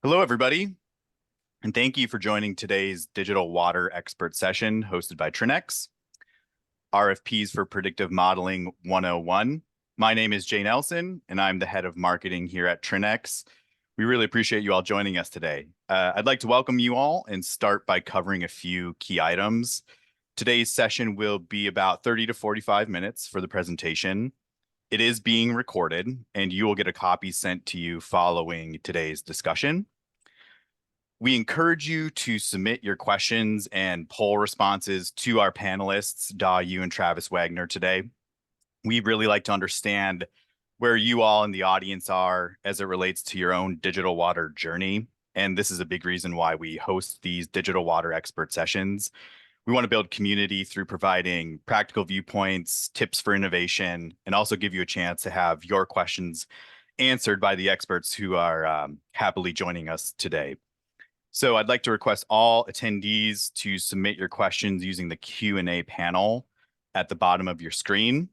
Hello, everybody, and thank you for joining today's Digital Water Expert Session hosted by Trinnex, RFPs for Predictive Modeling 101. My name is Jay Nelson, and I'm the head of marketing here at Trinnex. We really appreciate you all joining us today. I'd like to welcome you all and start by covering a few key items. Today's session will be about 30 to 45 minutes for the presentation. It is being recorded, and you will get a copy sent to you following today's discussion. We encourage you to submit your questions and poll responses to our panelists, Yu and Travis Wagner, today. We really like to understand where you all in the audience are as it relates to your own digital water journey. And this is a big reason why we host these digital water expert sessions. We want to build community through providing practical viewpoints, tips for innovation, and also give you a chance to have your questions answered by the experts who are happily joining us today. So I'd like to request all attendees to submit your questions using the Q&A panel at the bottom of your screen.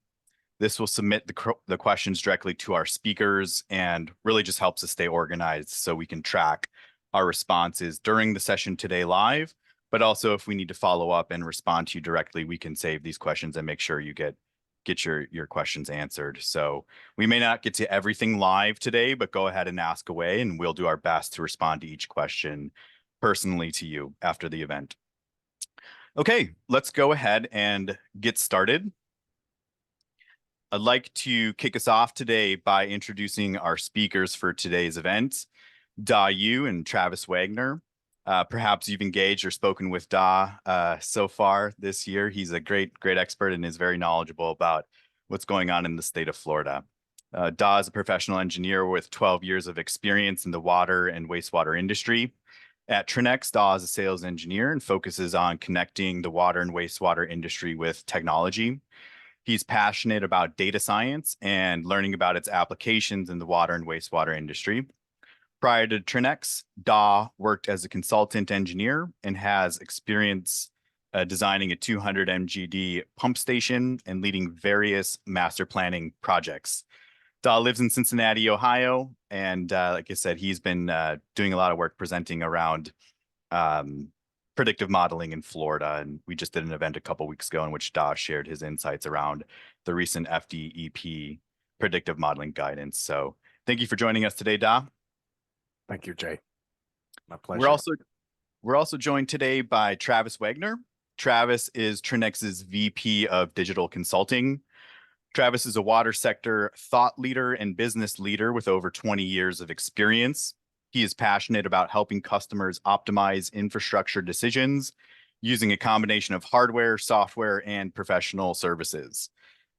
This will submit the questions directly to our speakers and really just helps us stay organized so we can track our responses during the session today live, but also if we need to follow up and respond to you directly, we can save these questions and make sure you get your questions answered. So we may not get to everything live today, but go ahead and ask away and we'll do our best to respond to each question personally to you after the event. Okay, let's go ahead and get started. I'd like to kick us off today by introducing our speakers for today's event, Yu and Travis Wagner. Perhaps you've engaged or spoken with so far this year. He's a great expert and is very knowledgeable about what's going on in the state of Florida. Is a professional engineer with 12 years of experience in the water and wastewater industry. At Trinnex, is a sales engineer and focuses on connecting the water and wastewater industry with technology. He's passionate about data science and learning about its applications in the water and wastewater industry. Prior to Trinnex, worked as a consultant engineer and has experience designing a 200 MGD pump station and leading various master planning projects. Lives in Cincinnati, Ohio, and like I said, he's been doing a lot of work presenting around predictive modeling in Florida, and we just did an event a couple weeks ago in which shared his insights around the recent FDEP predictive modeling guidance. So thank you for joining us today, Thank you, Jay. My pleasure. We're also joined today by Travis Wagner. Travis is Trinnex's VP of Digital Consulting. Travis is a water sector thought leader and business leader with over 20 years of experience. He is passionate about helping customers optimize infrastructure decisions using a combination of hardware, software, and professional services.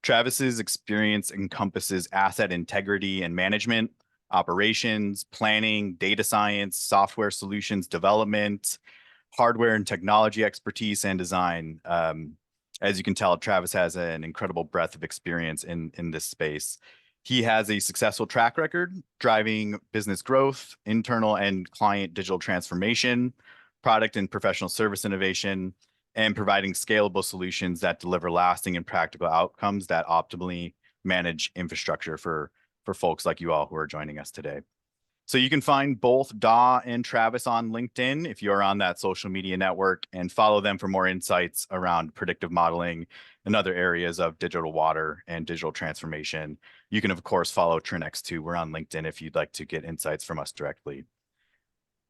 Travis's experience encompasses asset integrity and management, operations, planning, data science, software solutions development, hardware and technology expertise, and design. As you can tell, Travis has an incredible breadth of experience in this space. He has a successful track record driving business growth, internal and client digital transformation, product and professional service innovation, and providing scalable solutions that deliver lasting and practical outcomes that optimally manage infrastructure for folks like you all who are joining us today. So you can find both and Travis on LinkedIn if you're on that social media network, and follow them for more insights around predictive modeling and other areas of digital water and digital transformation. You can, of course, follow Trinnex too. We're on LinkedIn if you'd like to get insights from us directly.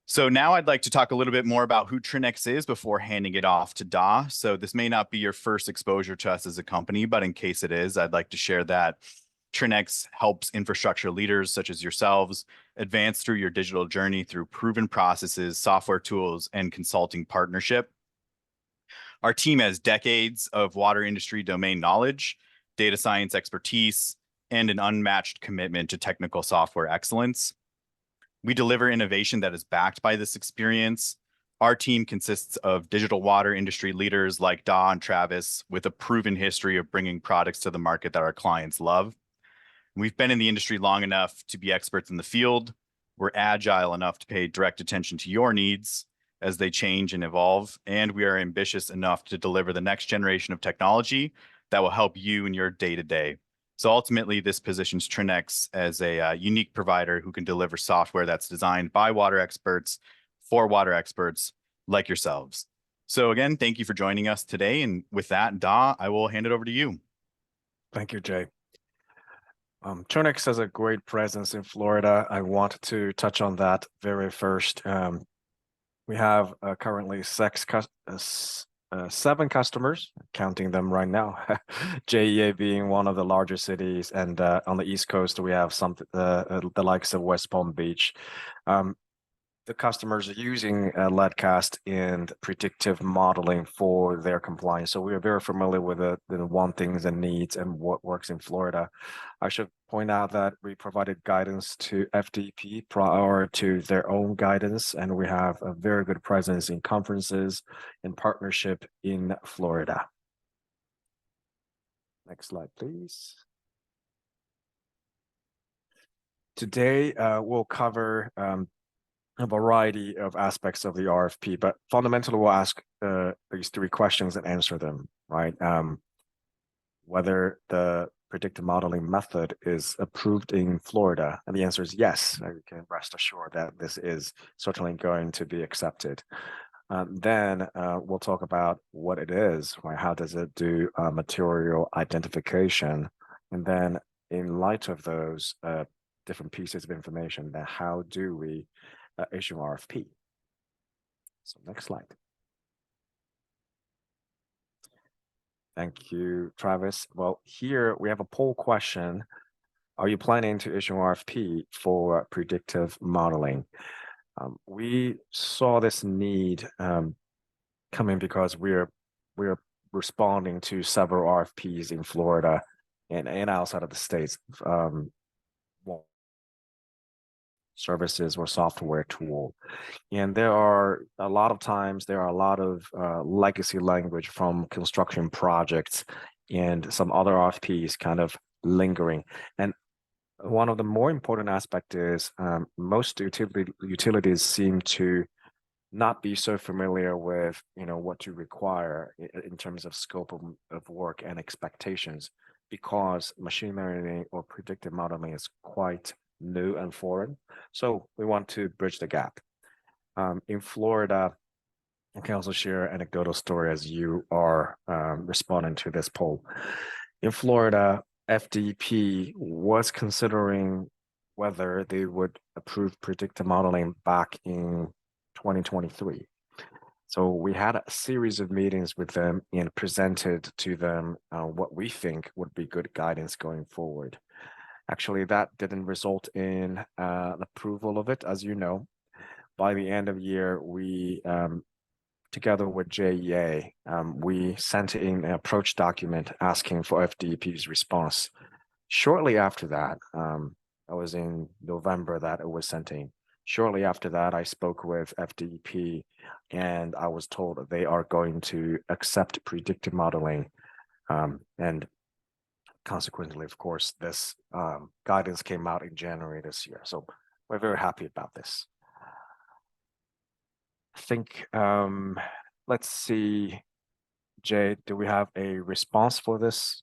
So now I'd like to talk a little bit more about who Trinnex is before handing it off to So this may not be your first exposure to us as a company, but in case it is, I'd like to share that Trinnex helps infrastructure leaders such as yourselves advance through your digital journey through proven processes, software tools, and consulting partnership. Our team has decades of water industry domain knowledge, data science expertise, and an unmatched commitment to technical software excellence. We deliver innovation that is backed by this experience. Our team consists of digital water industry leaders like and Travis with a proven history of bringing products to the market that our clients love. We've been in the industry long enough to be experts in the field. We're agile enough to pay direct attention to your needs as they change and evolve. And we are ambitious enough to deliver the next generation of technology that will help you in your day-to-day. So ultimately, this positions Trinnex as a unique provider who can deliver software that's designed by water experts for water experts like yourselves. So again, thank you for joining us today. And with that, Da, I will hand it over to you. Thank you, Jay. Trinnex has a great presence in Florida. I want to touch on that very first. We have currently 7 customers, counting them right now. JEA being one of the larger cities, and on the East Coast we have the likes of West Palm Beach. The customers are using Leadcast and predictive modeling for their compliance. So we are very familiar with the wantings and needs and what works in Florida. I should point out that we provided guidance to FDP prior to their own guidance, and we have a very good presence in conferences and partnership in Florida. Next slide, please. Today, we'll cover a variety of aspects of the RFP, but fundamentally we'll ask these 3 questions and answer them, right? Whether the predictive modeling method is approved in Florida, and the answer is yes. You can rest assured that this is certainly going to be accepted. Then we'll talk about what it is, right? How does it do material identification? And then in light of those different pieces of information, then how do we issue RFP? So next slide. Thank you, Travis. Well, here we have a poll question. Are you planning to issue an RFP for predictive modeling? We saw this need coming because we're responding to several RFPs in Florida and outside of the states. Services or software tool. And there are a lot of legacy language from construction projects and some other RFPs kind of lingering. And one of the more important aspects is most utilities seem to not be so familiar with what to require in terms of scope of work and expectations, because machine learning or predictive modeling is quite new and foreign. So we want to bridge the gap. In Florida, I can also share an anecdotal story as you are responding to this poll. In Florida, FDP was considering whether they would approve predictive modeling back in 2023. So we had a series of meetings with them and presented to them what we think would be good guidance going forward. Actually, that didn't result in an approval of it, as you know. By the end of the year, we, together with JEA, we sent in an approach document asking for FDP's response. Shortly after that, I was in November that it was sent in. Shortly after that, I spoke with FDP, and I was told that they are going to accept predictive modeling, and consequently, of course, this guidance came out in January this year. So we're very happy about this. I think, let's see, Jay, do we have a response for this?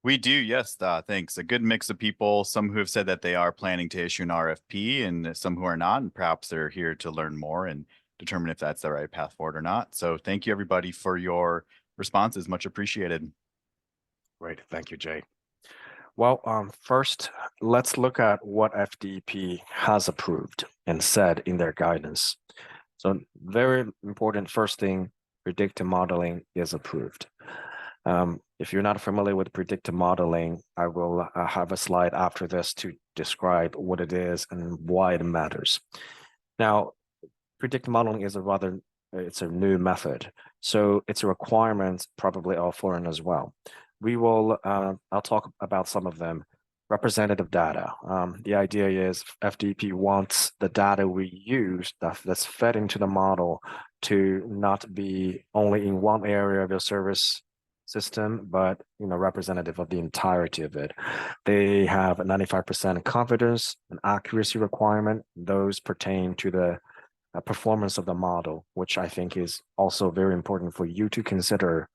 We do, yes, thanks. A good mix of people, some who have said that they are planning to issue an RFP and some who are not, and perhaps they're here to learn more and determine if that's the right path forward or not. So thank you, everybody, for your responses. Much appreciated. Great, thank you, Jay. Well, first, let's look at what FDP has approved and said in their guidance. So very important first thing, predictive modeling is approved. If you're not familiar with predictive modeling, I will have a slide after this to describe what it is and why it matters. Now, predictive modeling is it's a new method. So it's a requirement probably all foreign as well. We will, I'll talk about some of them. Representative data. The idea is FDP wants the data we use that's fed into the model to not be only in one area of your service system, but representative of the entirety of it. They have a 95% confidence and accuracy requirement. Those pertain to the performance of the model, which I think is also very important for you to consider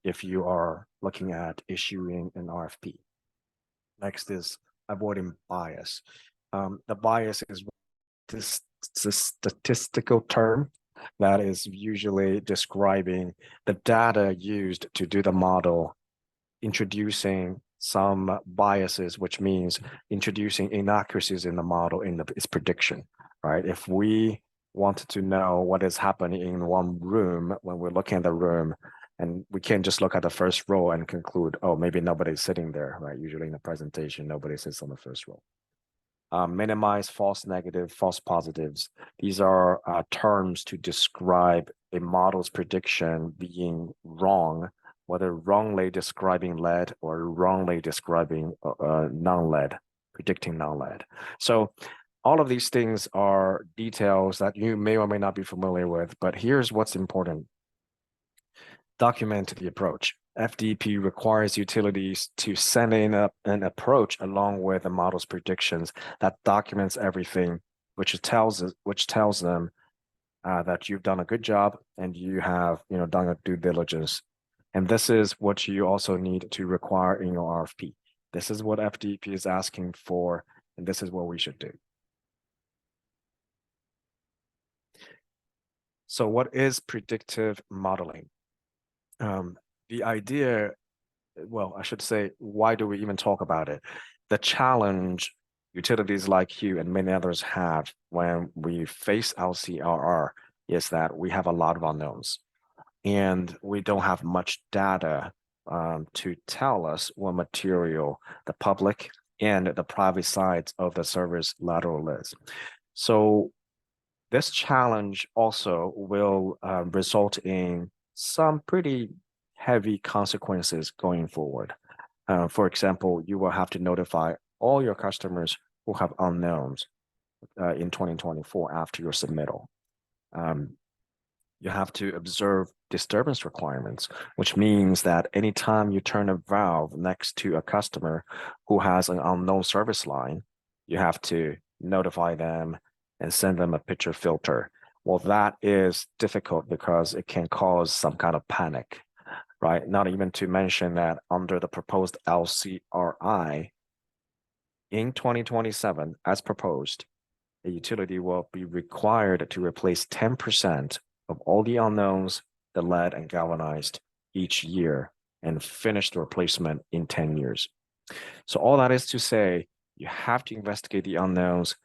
if you are looking at issuing an RFP. Next is avoiding bias. The bias is this statistical term that is usually describing the data used to do the model, introducing some biases, which means introducing inaccuracies in the model in its prediction, right? If we wanted to know what is happening in one room when we're looking at the room, and we can't just look at the first row and conclude, oh, maybe nobody's sitting there, right? Usually in the presentation, nobody sits on the first row. Minimize false negative, false positives. These are terms to describe a model's prediction being wrong, whether wrongly describing lead or wrongly describing non-lead, predicting non-lead. So all of these things are details that you may or may not be familiar with, but here's what's important. Document the approach. FDP requires utilities to send in an approach along with the model's predictions that documents everything, which tells them that you've done a good job and you have done a due diligence. And this is what you also need to require in your RFP. This is what FDP is asking for, and this is what we should do. So what is predictive modeling? The idea, well, I should say, why do we even talk about it? The challenge utilities like you and many others have when we face LCRR is that we have a lot of unknowns and we don't have much data to tell us what material the public and the private sides of the service lateral is. So this challenge also will result in some pretty heavy consequences going forward. For example, you will have to notify all your customers who have unknowns in 2024 after your submittal. You have to observe disturbance requirements, which means that anytime you turn a valve next to a customer who has an unknown service line, you have to notify them and send them a picture filter. Well, that is difficult because it can cause some kind of panic, right? Not even to mention that under the proposed LCRI in 2027, as proposed, a utility will be required to replace 10% of all the unknowns, the lead and galvanized each year and finish the replacement in 10 years. So all that is to say, you have to investigate the unknowns.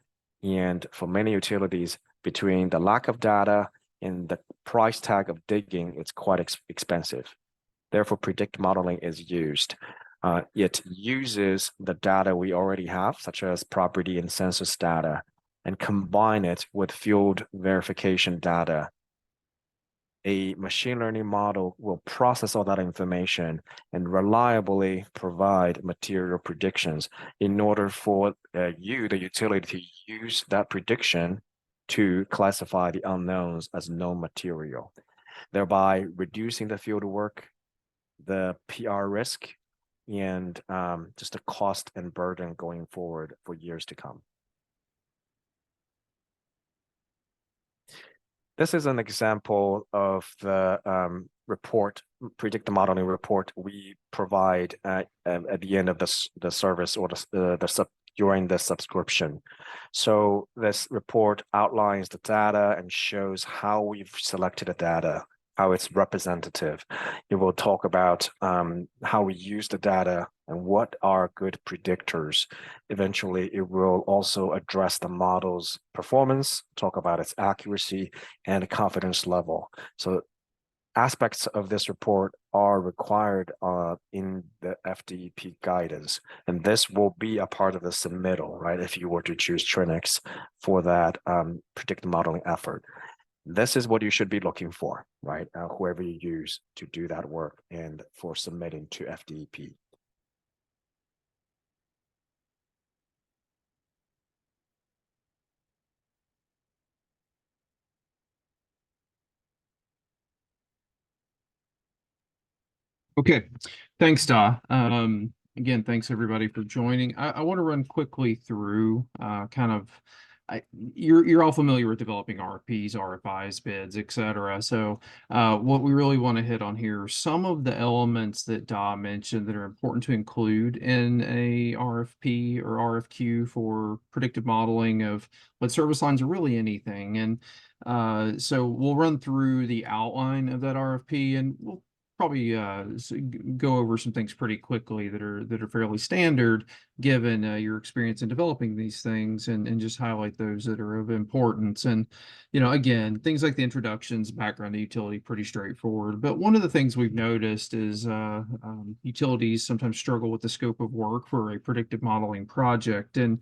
And for many utilities, between the lack of data and the price tag of digging, it's quite expensive. Therefore, predictive modeling is used. It uses the data we already have, such as property and census data, and combine it with field verification data. A machine learning model will process all that information and reliably provide material predictions in order for you, the utility, to use that prediction to classify the unknowns as known material, thereby reducing the field work, the PR risk, and just the cost and burden going forward for years to come. This is an example of the report, predictive modeling report we provide at the end of the service or during the subscription. So this report outlines the data and shows how we've selected the data, how it's representative. It will talk about how we use the data and what are good predictors. Eventually, it will also address the model's performance, talk about its accuracy and confidence level. So aspects of this report are required in the FDP guidance, and this will be a part of the submittal, right? If you were to choose Trinnex for that predictive modeling effort. This is what you should be looking for, right? Whoever you use to do that work and for submitting to FDP. Okay, thanks, Da. Again, thanks everybody for joining. I want to run quickly through kind of you're all familiar with developing RFPs, RFIs, bids, et cetera. So what we really want to hit on here are some of the elements that Da mentioned that are important to include in a RFP or RFQ for predictive modeling of what service lines are really anything. And so we'll run through the outline of that RFP, and we'll probably go over some things pretty quickly that are fairly standard given your experience in developing these things, and just highlight those that are of importance. And again, things like the introductions, background to utility, pretty straightforward. But one of the things we've noticed is utilities sometimes struggle with the scope of work for a predictive modeling project. And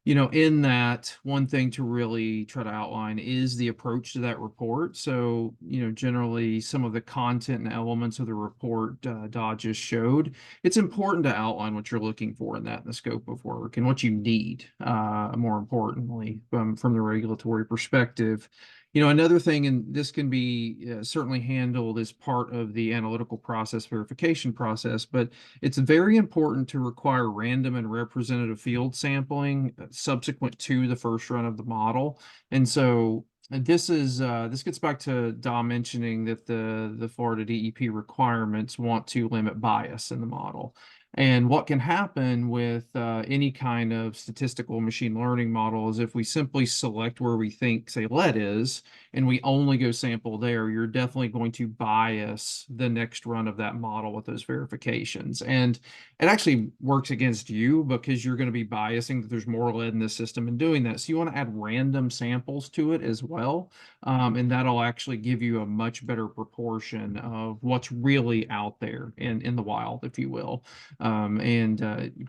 in that, one thing to really try to outline is the approach to that report. So, generally some of the content and elements of the report Da just showed, it's important to outline what you're looking for in the scope of work and what you need, more importantly, from the regulatory perspective. Another thing, and this can be certainly handled as part of the analytical process, verification process, but it's very important to require random and representative field sampling subsequent to the first run of the model. And so this gets back to Da mentioning that the Florida DEP requirements want to limit bias in the model. And what can happen with any kind of statistical machine learning model is if we simply select where we think, say, lead is, and we only go sample there, you're definitely going to bias the next run of that model with those verifications. And it actually works against you because you're going to be biasing that there's more lead in the system and doing that. So you want to add random samples to it as well. And that'll actually give you a much better proportion of what's really out there in the wild, if you will. And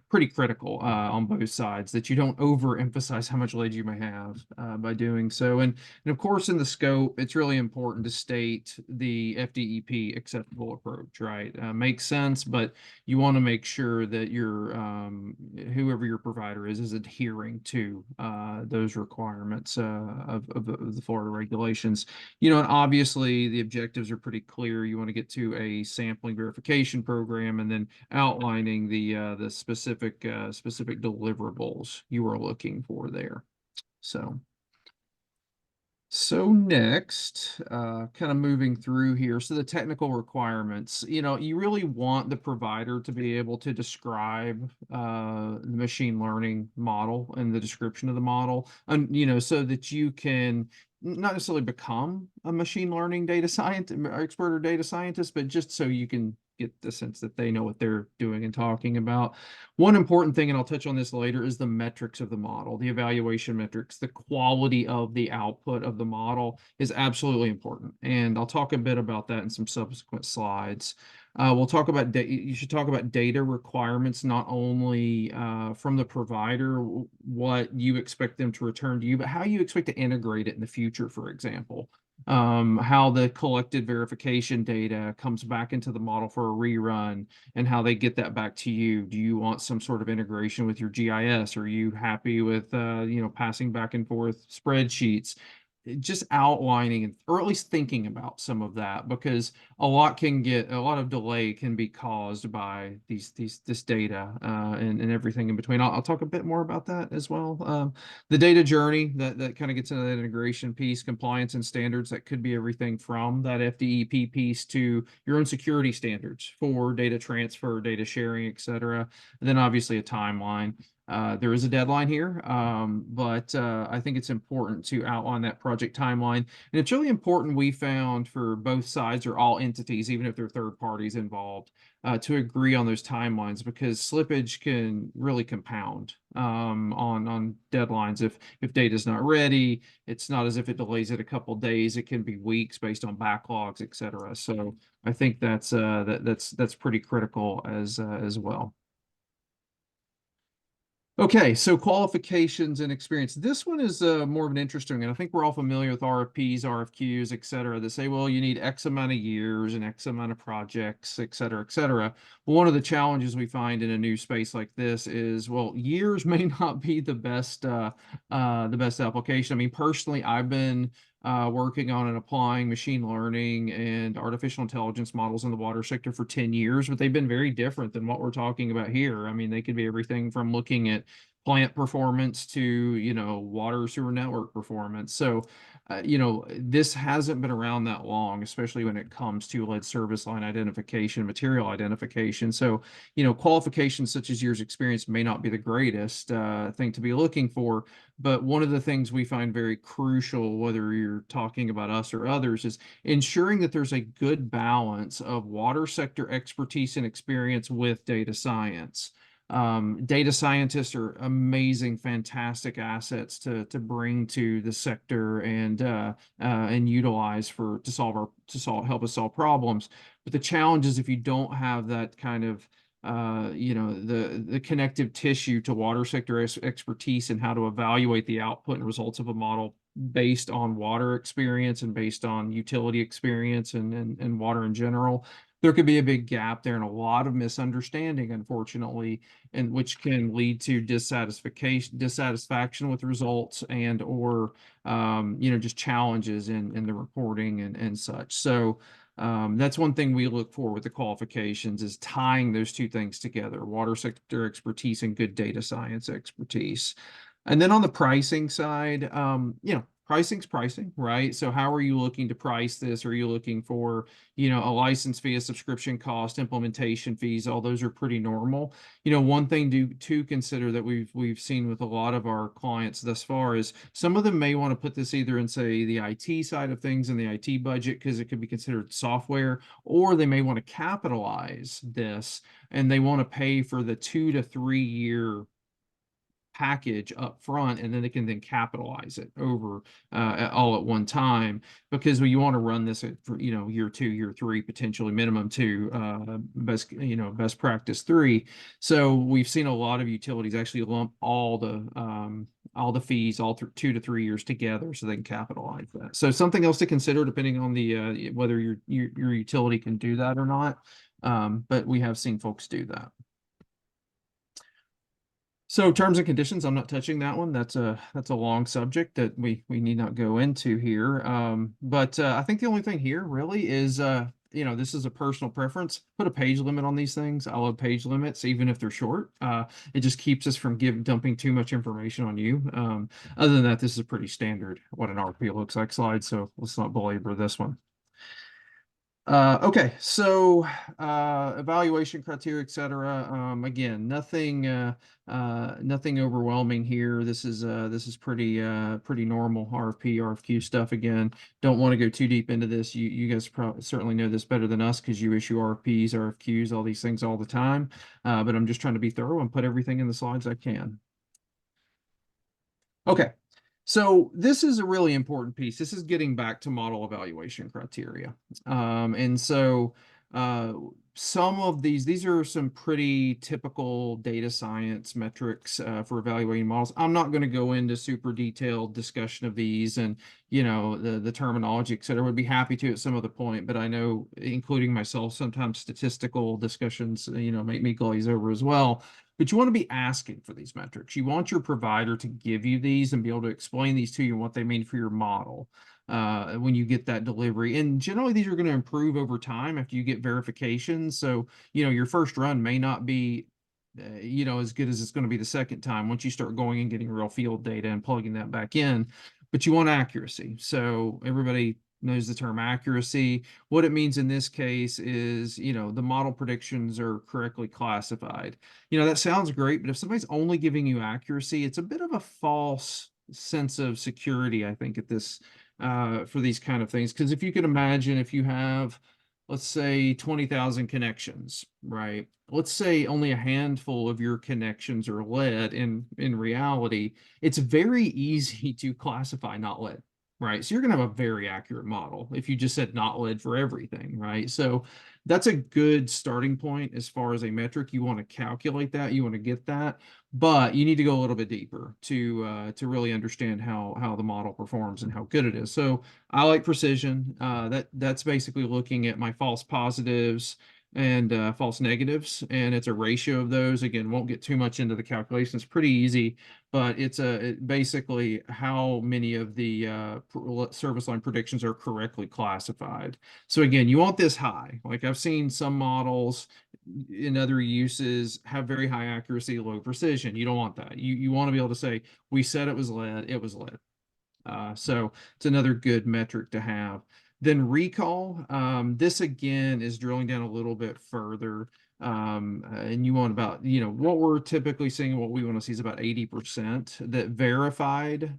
pretty critical on both sides that you don't overemphasize how much lead you may have by doing so. And of course, in the scope, it's really important to state the FDEP acceptable approach, right? Makes sense, but you want to make sure that your whoever your provider is adhering to those requirements of the Florida regulations. And obviously the objectives are pretty clear. You want to get to a sampling verification program and then outlining the specific deliverables you are looking for there. So next, kind of moving through here. So the technical requirements, you really want the provider to be able to describe the machine learning model and the description of the model, and so that you can not necessarily become a machine learning data scientist, expert or data scientist, but just so you can get the sense that they know what they're doing and talking about. One important thing, and I'll touch on this later, is the metrics of the model, the evaluation metrics. The quality of the output of the model is absolutely important. And I'll talk a bit about that in some subsequent slides. We'll talk about you should talk about data requirements, not only from the provider, what you expect them to return to you, but how you expect to integrate it in the future, for example. How the collected verification data comes back into the model for a rerun and how they get that back to you. Do you want some sort of integration with your GIS? Are you happy with, passing back and forth spreadsheets? Just outlining, or at least thinking about some of that, because a lot of delay can be caused by this data and everything in between. I'll talk a bit more about that as well. The data journey that kind of gets into that integration piece, compliance and standards, that could be everything from that FDEP piece to your own security standards for data transfer, data sharing, et cetera. And then obviously a timeline. There is a deadline here, but I think it's important to outline that project timeline. And it's really important, we found, for both sides or all entities, even if there are third parties involved, to agree on those timelines, because slippage can really compound on deadlines. If data is not ready, it's not as if it delays it a couple days. It can be weeks based on backlogs, et cetera. So I think that's pretty critical as well. Okay, so qualifications and experience. This one is more of an interesting, and I think we're all familiar with RFPs, RFQs, et cetera, that say, well, you need X amount of years and X amount of projects, et cetera, et cetera. Well, one of the challenges we find in a new space like this is, well, years may not be the best application. I mean, personally, I've been working on and applying machine learning and artificial intelligence models in the water sector for 10 years, but they've been very different than what we're talking about here. I mean, they could be everything from looking at plant performance to, you know, water sewer network performance. So, you know, this hasn't been around that long, especially when it comes to lead service line identification, material identification. So, you know, qualifications such as years experience may not be the greatest thing to be looking for, but one of the things we find very crucial, whether you're talking about us or others, is ensuring that there's a good balance of water sector expertise and experience with data science. Data scientists are amazing, fantastic assets to bring to the sector and utilize to help us solve problems. But the challenge is if you don't have that kind of you know, the connective tissue to water sector expertise and how to evaluate the output and results of a model based on water experience and based on utility experience and water in general, there could be a big gap there and a lot of misunderstanding, unfortunately, and which can lead to dissatisfaction with results and or you know, just challenges in the reporting and such. So that's one thing we look for with the qualifications is tying those two things together, water sector expertise and good data science expertise. And then on the pricing side, you know, pricing's pricing, right? So how are you looking to price this? Are you looking for, you know, a license fee, a subscription cost, implementation fees? All those are pretty normal. You know, one thing to consider that we've seen with a lot of our clients thus far is some of them may want to put this either in, say, the IT side of things in the IT budget because it could be considered software, or they may want to capitalize this and they want to pay for the 2 to 3 year package up front, and then they can then capitalize it over all at one time, because you want to run this at, for, you know, year 2, year 3, potentially minimum 2, best practice 3. So we've seen a lot of utilities actually lump all the fees 2 to 3 years together so they can capitalize that. So something else to consider depending on the whether your utility can do that or not. But we have seen folks do that. So terms and conditions, I'm not touching that one. That's a long subject that we need not go into here. But I think the only thing here really is you know, this is a personal preference. Put a page limit on these things. I love page limits, even if they're short. It just keeps us from dumping too much information on you. Other than that, this is a pretty standard what an RP looks like slide. So let's not belabor this one. Okay, so evaluation criteria, etc. Again, nothing overwhelming here. This is pretty normal RFP, RFQ stuff. Again, don't want to go too deep into this. You guys certainly know this better than us because you issue RFPs, RFQs, all these things all the time. But I'm just trying to be thorough and put everything in the slides I can. Okay. So this is a really important piece. This is getting back to model evaluation criteria. And so some of these are some pretty typical data science metrics for evaluating models. I'm not going to go into super detailed discussion of these and, you know, the terminology, et cetera. Would be happy to at some other point, but I know, including myself, sometimes statistical discussions, you know, make me glaze over as well. But you want to be asking for these metrics. You want your provider to give you these and be able to explain these to you and what they mean for your model when you get that delivery. And generally, these are going to improve over time after you get verification. So, you know, your first run may not be, you know, as good as it's going to be the second time once you start going and getting real field data and plugging that back in. But you want accuracy. So everybody knows the term accuracy. What it means in this case is, you know, the model predictions are correctly classified. You know, that sounds great, but if somebody's only giving you accuracy, it's a bit of a false sense of security, I think, at this for these kind of things. Because if you can imagine, if you have, let's say, 20,000 connections, right? Let's say only a handful of your connections are lead. In reality, it's very easy to classify not lead. Right. So you're going to have a very accurate model if you just said not lead for everything. Right. So that's a good starting point as far as a metric. You want to calculate that. You want to get that. But you need to go a little bit deeper to really understand how the model performs and how good it is. So I like precision. That's basically looking at my false positives, and false negatives, and it's a ratio of those. Again, won't get too much into the calculation. It's pretty easy, but it's basically how many of the service line predictions are correctly classified. So again, you want this high. Like I've seen some models in other uses have very high accuracy, low precision. You don't want that. You want to be able to say, we said it was lead, it was lead. So it's another good metric to have. Then recall, this again is drilling down a little bit further. And you want about, what we're typically seeing, what we want to see is about 80% that verified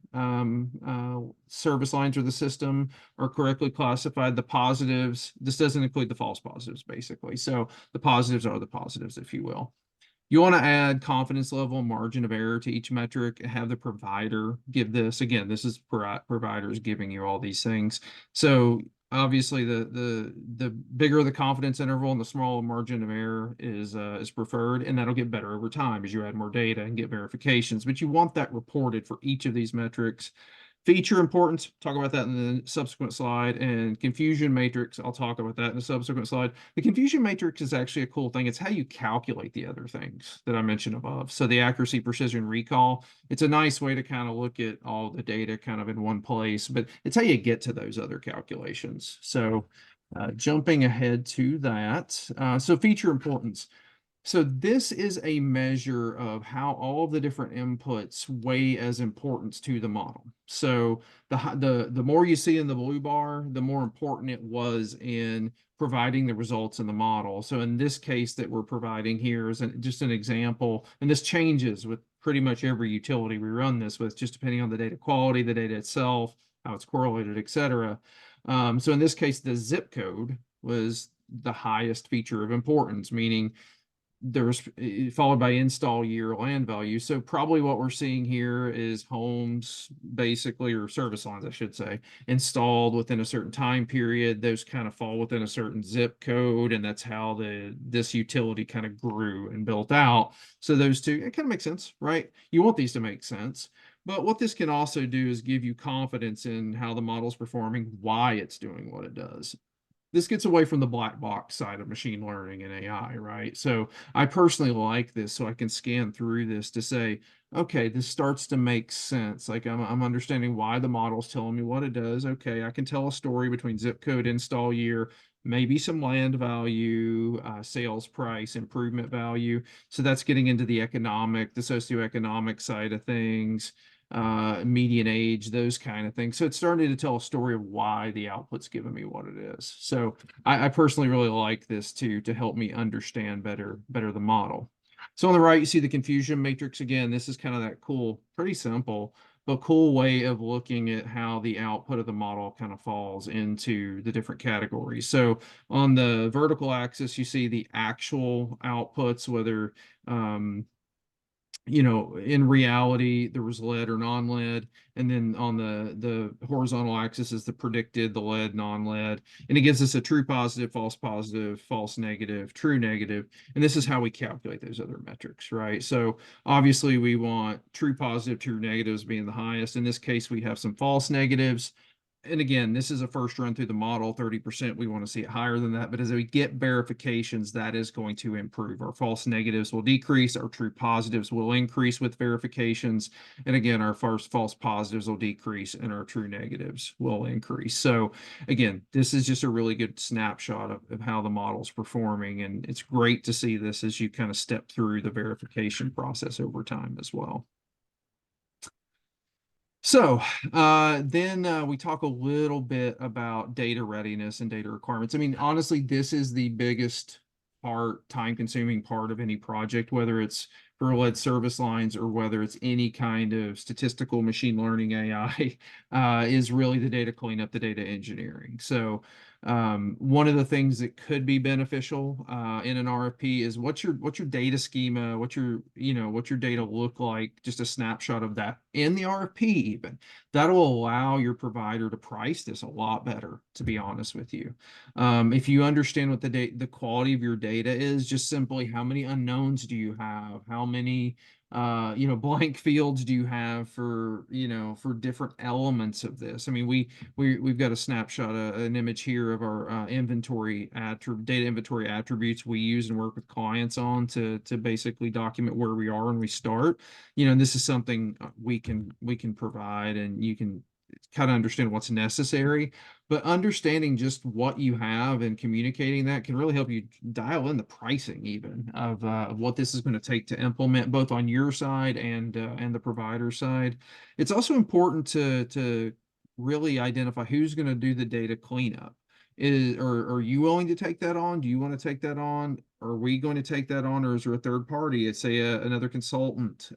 service lines or the system are correctly classified. The positives, this doesn't include the false positives, basically. So the positives are the positives, if you will. You want to add confidence level, margin of error to each metric, have the provider give this. Again, this is providers giving you all these things. So obviously the bigger the confidence interval and the smaller margin of error is preferred, and that'll get better over time as you add more data and get verifications. But you want that reported for each of these metrics. Feature importance, talk about that in the subsequent slide, and confusion matrix, I'll talk about that in the subsequent slide. The confusion matrix is actually a cool thing. It's how you calculate the other things that I mentioned above. So the accuracy, precision, recall, it's a nice way to kind of look at all the data kind of in one place, but it's how you get to those other calculations. So jumping ahead to that, so feature importance. So this is a measure of how all of the different inputs weigh as importance to the model. So the more you see in the blue bar, the more important it was in providing the results in the model. So in this case that we're providing here is just an example, and this changes with pretty much every utility we run this with, just depending on the data quality, the data itself, how it's correlated, et cetera. So in this case, the zip code was the highest feature of importance, meaning there's followed by install year, land value. So probably what we're seeing here is homes basically, or service lines, I should say, installed within a certain time period. Those kind of fall within a certain zip code, and that's how this utility kind of grew and built out. So those two, it kind of makes sense, right? You want these to make sense. But what this can also do is give you confidence in how the model's performing, why it's doing what it does. This gets away from the black box side of machine learning and AI, right? So I personally like this, so I can scan through this to say, okay, this starts to make sense. Like I'm understanding why the model's telling me what it does. Okay, I can tell a story between zip code, install year, maybe some land value, sales price, improvement value. So that's getting into the socioeconomic side of things, median age, those kind of things. So it's starting to tell a story of why the output's giving me what it is. So I personally really like this to help me understand better the model. So on the right, you see the confusion matrix again. This is kind of that cool, pretty simple, but cool way of looking at how the output of the model kind of falls into the different categories. So on the vertical axis, you see the actual outputs, whether in reality there was lead or non-lead, and then on the horizontal axis is the predicted, the lead, non-lead, and it gives us a true positive, false negative, true negative, and this is how we calculate those other metrics, right? So obviously we want true positive, true negatives being the highest. In this case, we have some false negatives. And again, this is a first run through the model, 30%. We want to see it higher than that. But as we get verifications, that is going to improve. Our false negatives will decrease. Our true positives will increase with verifications. And again, our first false positives will decrease and our true negatives will increase. So again, this is just a really good snapshot of how the model's performing. And it's great to see this as you kind of step through the verification process over time as well. So then we talk a little bit about data readiness and data requirements. I mean, honestly, this is the biggest part, time-consuming part of any project, whether it's for lead service lines or whether it's any kind of statistical machine learning AI, is really the data cleanup, the data engineering. So one of the things that could be beneficial in an RFP is what's your data schema, what's your data look like, just a snapshot of that in the RFP even. That'll allow your provider to price this a lot better, to be honest with you. If you understand what the quality of your data is, just simply how many unknowns do you have, how many blank fields do you have for, for different elements of this? I mean, we've got a snapshot, an image here of our data inventory attributes we use and work with clients on to basically document where we are when we start. And this is something we can provide, and you can kind of understand what's necessary. But understanding just what you have and communicating that can really help you dial in the pricing even of what this is going to take to implement, both on your side and the provider side. It's also important to really identify who's going to do the data cleanup. Are you willing to take that on? Do you want to take that on? Are we going to take that on, or is there a third party? It's say another consultant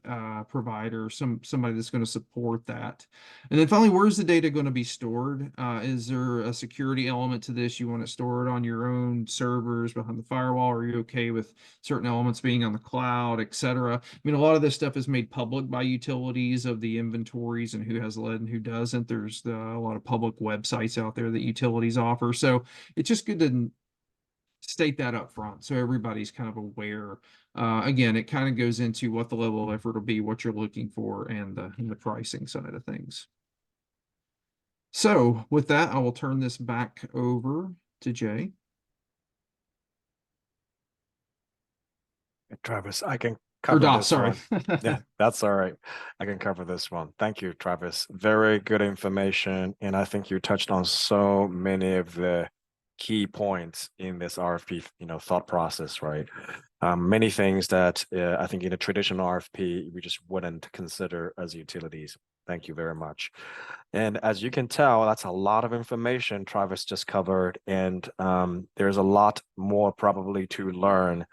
provider, somebody that's going to support that. And then finally, where's the data going to be stored? Is there a security element to this? You want to store it on your own servers behind the firewall? Are you okay with certain elements being on the cloud, et cetera? I mean, a lot of this stuff is made public by utilities of the inventories and who has lead and who doesn't. There's a lot of public websites out there that utilities offer. So it's just good to state that up front so everybody's kind of aware. Again, it kind of goes into what the level of effort will be, what you're looking for, and the pricing side of things. So with that, I will turn this back over to Jay. Travis, I can Or cover Dot, this sorry. one. Yeah, that's all right. I can cover this one. Thank you, Travis. Very good information. And I think you touched on so many of the key points in this RFP, thought process, right? Many things that I think in a traditional RFP, we just wouldn't consider as utilities. Thank you very much. And as you can tell, that's a lot of information Travis just covered. And there's a lot more probably to learn.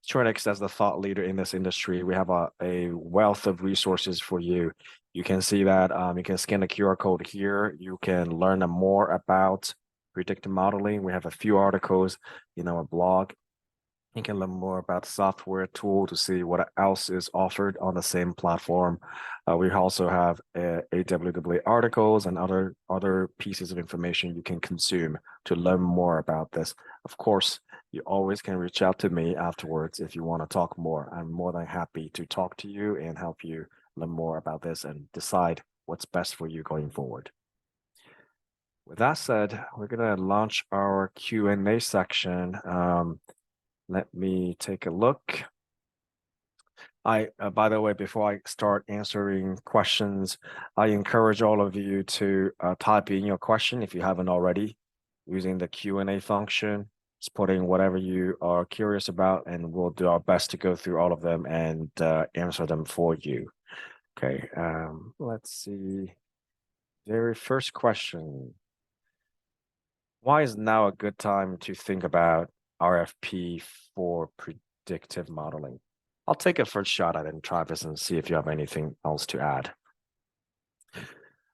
Trinnex, as the thought leader in this industry, we have a wealth of resources for you. You can see that you can scan the QR code here. You can learn more about predictive modeling. We have a few articles, a blog. You can learn more about the software tool to see what else is offered on the same platform. We also have AWW articles and other pieces of information you can consume to learn more about this. Of course, you always can reach out to me afterwards if you want to talk more. I'm more than happy to talk to you and help you learn more about this and decide what's best for you going forward. With that said, we're going to launch our Q&A section. Let me take a look. By the way, before I start answering questions, I encourage all of you to type in your question if you haven't already, using the Q&A function. Just put in whatever you are curious about, and we'll do our best to go through all of them and answer them for you. Okay, let's see. Very first question. Why is now a good time to think about RFP for predictive modeling? I'll take a first shot at it, Travis, and see if you have anything else to add.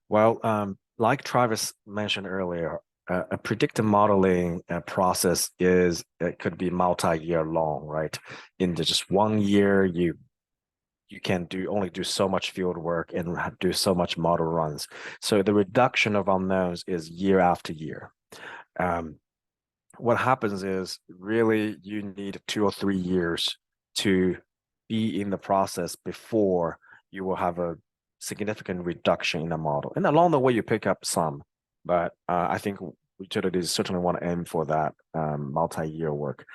Well, like Travis mentioned earlier, a predictive modeling process it could be multi-year long, right? In just 1 year, you can only do so much field work and do so much model runs. So the reduction of unknowns is year after year. What happens is really you need 2 or 3 years to be in the process before you will have a significant reduction in the model. And along the way, you pick up some, but I think utilities certainly want to aim for that multi-year work.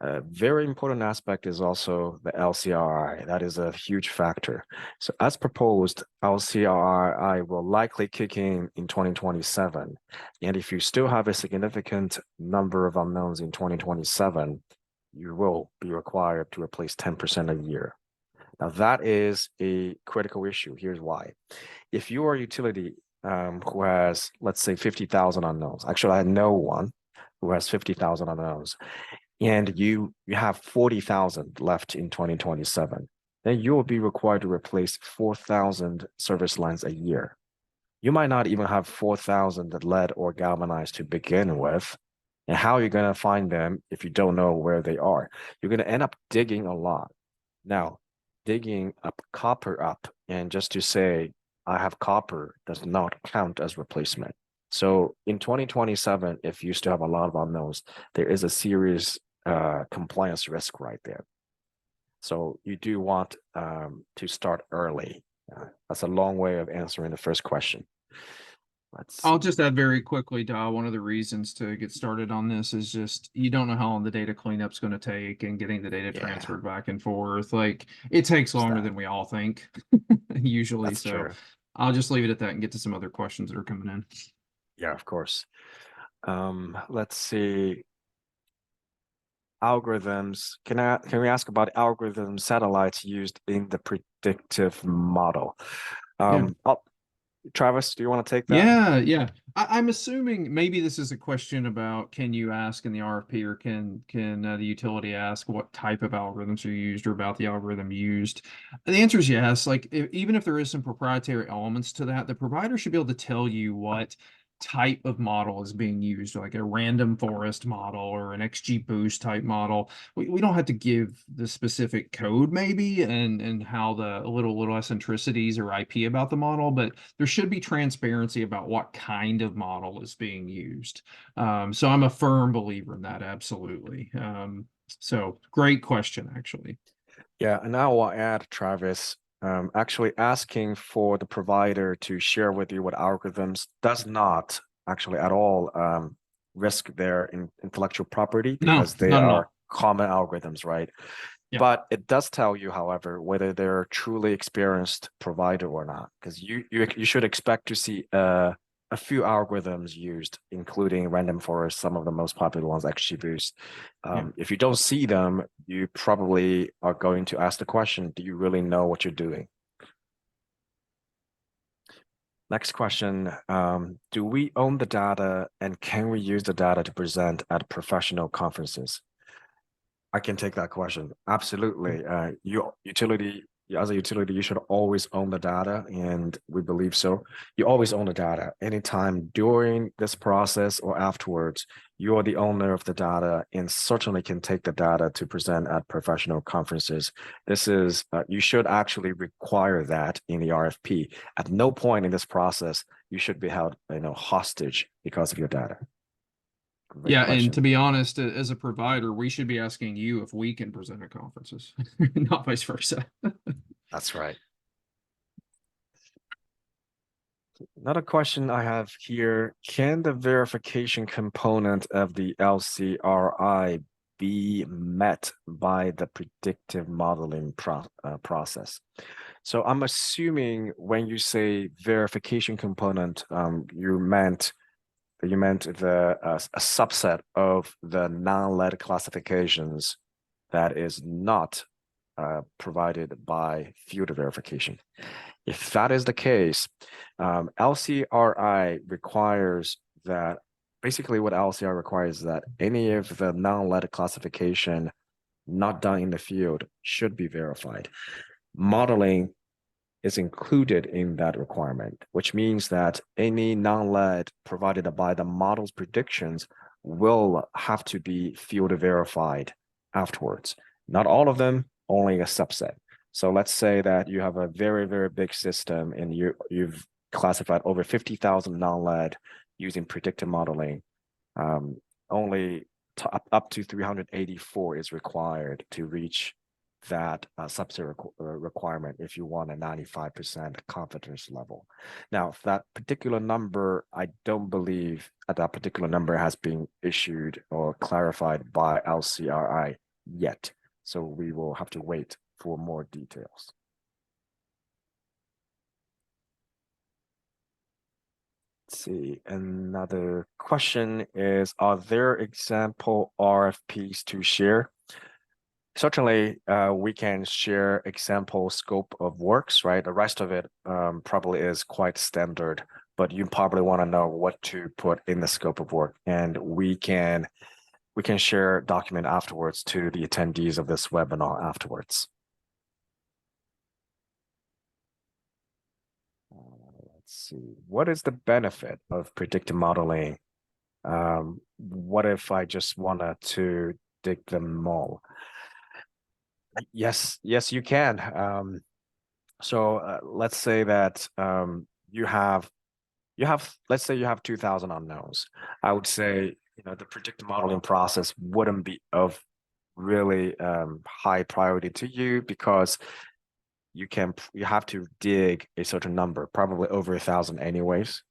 A very important aspect is also the LCRI. That is a huge factor. So as proposed, LCRI will likely kick in 2027. And if you still have a significant number of unknowns in 2027, you will be required to replace 10% a year. Now that is a critical issue. Here's why. If you are a utility who has, let's say, 50,000 unknowns, actually I know one who has 50,000 unknowns, and you have 40,000 left in 2027, then you will be required to replace 4,000 service lines a year. You might not even have 4,000 that lead or galvanized to begin with. And how are you going to find them if you don't know where they are? You're going to end up digging a lot. Now, digging up copper up, and just to say I have copper does not count as replacement. So in 2027, if you still have a lot of unknowns, there is a serious compliance risk right there. So you do want to start early. That's a long way of answering the first question. Let's I'll see. just add very quickly, Da, one of the reasons to get started on this is just you don't know how long the data cleanup's going to take and getting the data Yeah, transferred back and forth. Like it takes there's longer that. than we all think, usually. That's So true. I'll just leave it at that and get to some other questions that are coming in. Yeah, of course. Let's see. Algorithms. Can we ask about algorithm satellites used in the predictive model? Yeah. Travis, do you want to take that? Yeah. I'm assuming maybe this is a question about can you ask in the RFP or can the utility ask what type of algorithms are used or about the algorithm used? The answer is yes. Like even if there is some proprietary elements to that, the provider should be able to tell you what type of model is being used, like a random forest model or an XGBoost type model. We don't have to give the specific code maybe and how the little eccentricities or IP about the model, but there should be transparency about what kind of model is being used. So I'm a firm believer in that, absolutely. So great question, actually. Yeah, and I will add, Travis, actually asking for the provider to share with you what algorithms does not actually at all risk their intellectual property No, because they not at are all. common algorithms, right? Yeah. But it does tell you, however, whether they're a truly experienced provider or not, because you should expect to see a few algorithms used, including random forest, some of the most popular ones, XGBoost. Yeah. If you don't see them, you probably are going to ask the question, do you really know what you're doing? Next question, do we own the data and can we use the data to present at professional conferences? I can take that question. Absolutely. As a utility, you should always own the data, and we believe so. You always own the data. Anytime during this process or afterwards, you are the owner of the data and certainly can take the data to present at professional conferences. You should actually require that in the RFP. At no point in this process, you should be held, hostage because of your data. Great Yeah, and question. to be honest, as a provider, we should be asking you if we can present at conferences, not vice versa. That's right. Another question I have here, can the verification component of the LCRI be met by the predictive modeling process? So I'm assuming when you say verification component, you meant a subset of the non-lead classifications that is not provided by field verification. If that is the case, LCRI requires that basically what LCR requires is that any of the non-lead classification not done in the field should be verified. Modeling is included in that requirement, which means that any non-lead provided by the model's predictions will have to be field verified afterwards. Not all of them, only a subset. So let's say that you have a very, very big system and you've classified over 50,000 non-lead using predictive modeling. Only up to 384 is required to reach that subset requirement if you want a 95% confidence level. Now, that particular number, I don't believe that particular number has been issued or clarified by LCRI yet. So we will have to wait for more details. Let's see, another question is, are there example RFPs to share? Certainly, we can share example scope of works, right? The rest of it probably is quite standard, but you probably want to know what to put in the scope of work. And we can share document afterwards to the attendees of this webinar afterwards. Let's see, what is the benefit of predictive modeling? What if I just wanted to dig them all? Yes, you can. So let's say that let's say you have 2,000 unknowns. I would say the predictive modeling process wouldn't be of really high priority to you because you have to dig a certain number, probably over 1,000 anyways,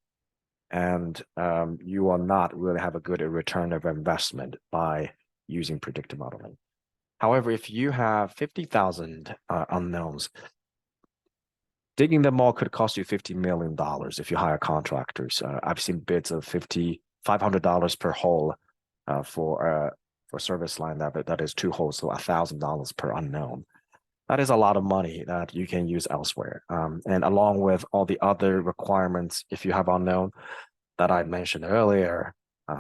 and you will not really have a good return of investment by using predictive modeling. However, if you have 50,000 unknowns, digging them all could cost you $50 million if you hire contractors. I've seen bids of $500 per hole for service line that is 2 holes, so $1,000 per unknown. That is a lot of money that you can use elsewhere. And along with all the other requirements, if you have unknown that I mentioned earlier,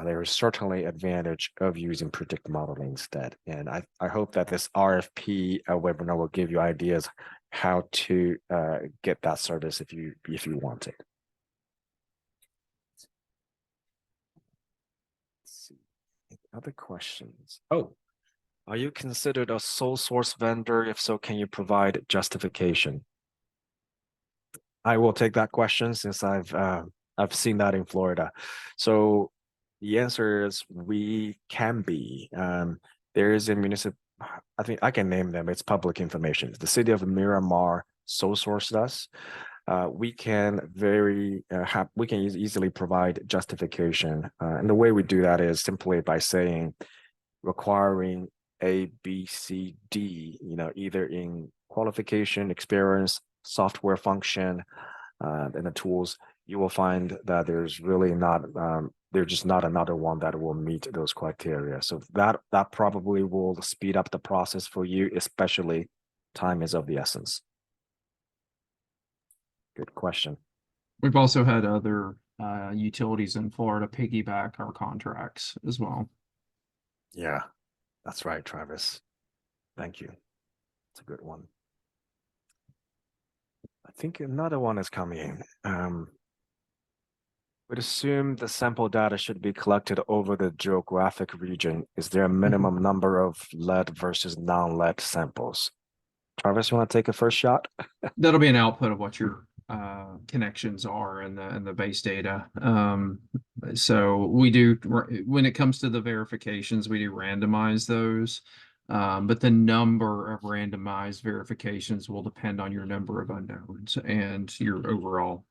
there is certainly advantage of using predictive modeling instead. And I hope that this RFP webinar will give you ideas how to get that service if you want it. Let's see. Other questions? Oh, are you considered a sole source vendor? If so, can you provide justification? I will take that question since I've seen that in Florida. So the answer is we can be. There is a municipal, I think I can name them, it's public information. The city of Miramar sole sourced us. We can easily provide justification. And the way we do that is simply by saying requiring A, B, C, D, either in qualification, experience, software function, and the tools. You will find that there's really not, there's just not another one that will meet those criteria. So that probably will speed up the process for you, especially time is of the essence. Good question. We've also had other utilities in Florida piggyback our contracts as well. Yeah, that's right, Travis. Thank you. It's a good one. I think another one is coming in. We'd assume the sample data should be collected over the geographic region. Is there a minimum number of lead versus non-lead samples? Travis, you want to take a first shot? That'll be an output of what your connections are in the base data. So we do, when it comes to the verifications, we do randomize those. But the number of randomized verifications will depend on your number of unknowns and your overall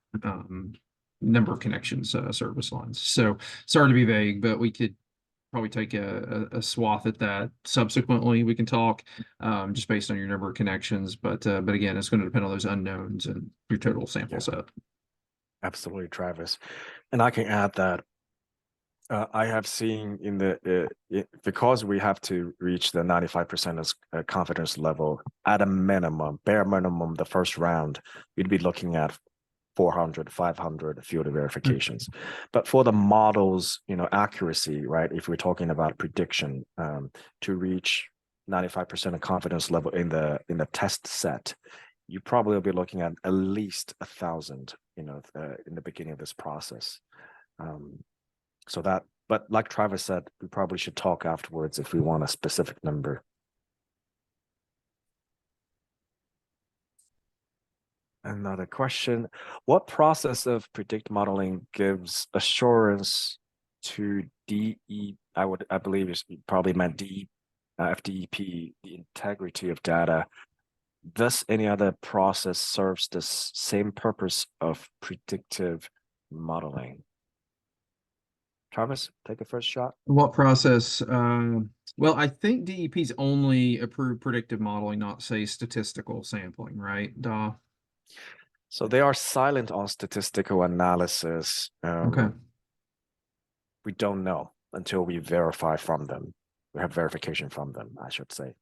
number of connections, service lines. So sorry to be vague, but we could probably take a swath at that subsequently. We can talk just based on your number of connections, but again, it's going to depend on those unknowns and your total sample set. Absolutely, Travis. And I can add that I have seen in the because we have to reach the 95% confidence level at a minimum, bare minimum, the first round, we'd be looking at 400, 500 field verifications. But for the models, accuracy, right? If we're talking about prediction, to reach 95% of confidence level in the test set, you probably will be looking at least 1,000, in the beginning of this process. But like Travis said, we probably should talk afterwards if we want a specific number. Another question, what process of predictive modeling gives assurance to I believe you probably meant FDEP, the integrity of data. Thus, any other process serves the same purpose of predictive modeling. Travis, take a first shot. What process? Well, I think DEP's only approved predictive modeling, not say statistical sampling, right, Da? So they are silent on statistical analysis. Okay. We don't know until we verify from them. We have verification from them, I should say.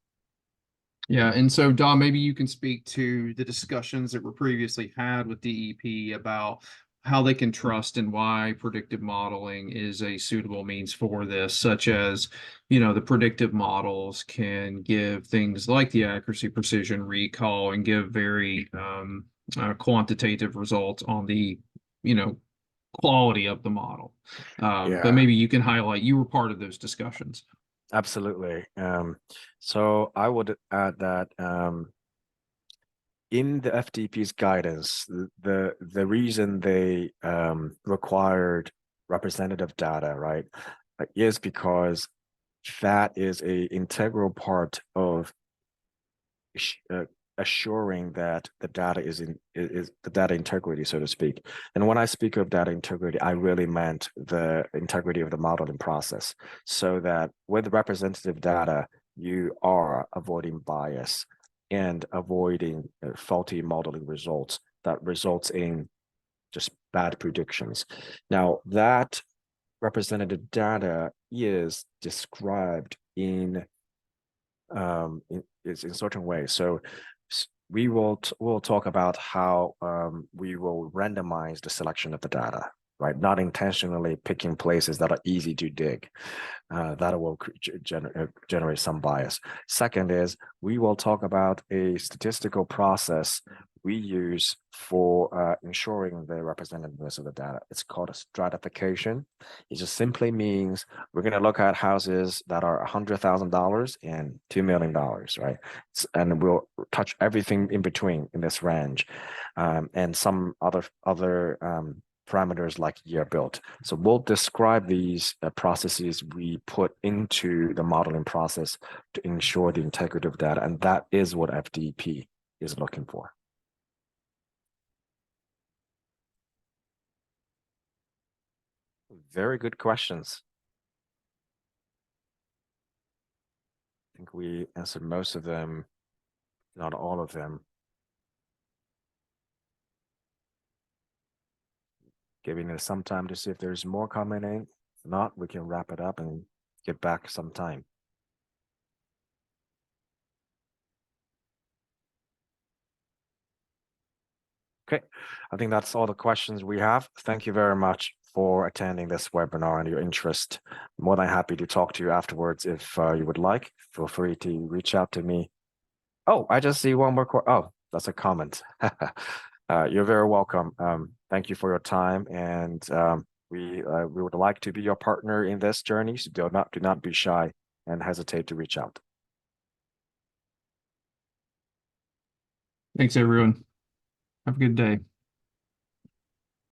Yeah, and so Da, maybe you can speak to the discussions that were previously had with DEP about how they can trust and why predictive modeling is a suitable means for this, such as, the predictive models can give things like the accuracy, precision, recall, and give very quantitative results on the, quality of the model. But maybe you can highlight, you were part of those discussions. Absolutely. So I would add that in the FDP's guidance, the reason they required representative data, right, is because that is a integral part of assuring that the data is the data integrity, so to speak. And when I speak of data integrity, I really meant the integrity of the modeling process, so that with representative data, you are avoiding bias and avoiding faulty modeling results that results in just bad predictions. Now, that representative data is described in certain ways. So we will we'll talk about how we will randomize the selection of the data, right? Not intentionally picking places that are easy to dig. That will generate some bias. Second is we will talk about a statistical process we use for ensuring the representativeness of the data. It's called a stratification. It just simply means we're going to look at houses that are $100,000 and $2 million, right? And we'll touch everything in between in this range, and some other parameters like year built. So we'll describe these processes we put into the modeling process to ensure the integrity of data, and that is what FDP is looking for. Very good questions. I think we answered most of them, not all of them. Giving it some time to see if there's more coming in. If not, we can wrap it up and get back some time. Okay, I think that's all the questions we have. Thank you very much for attending this webinar and your interest. I'm more than happy to talk to you afterwards if you would like. Feel free to reach out to me. Oh, I just see one more. Oh, that's a comment. You're very welcome. Thank you for your time, and we would like to be your partner in this journey. So do not be shy and hesitate to reach out. Thanks, everyone. Have a good day.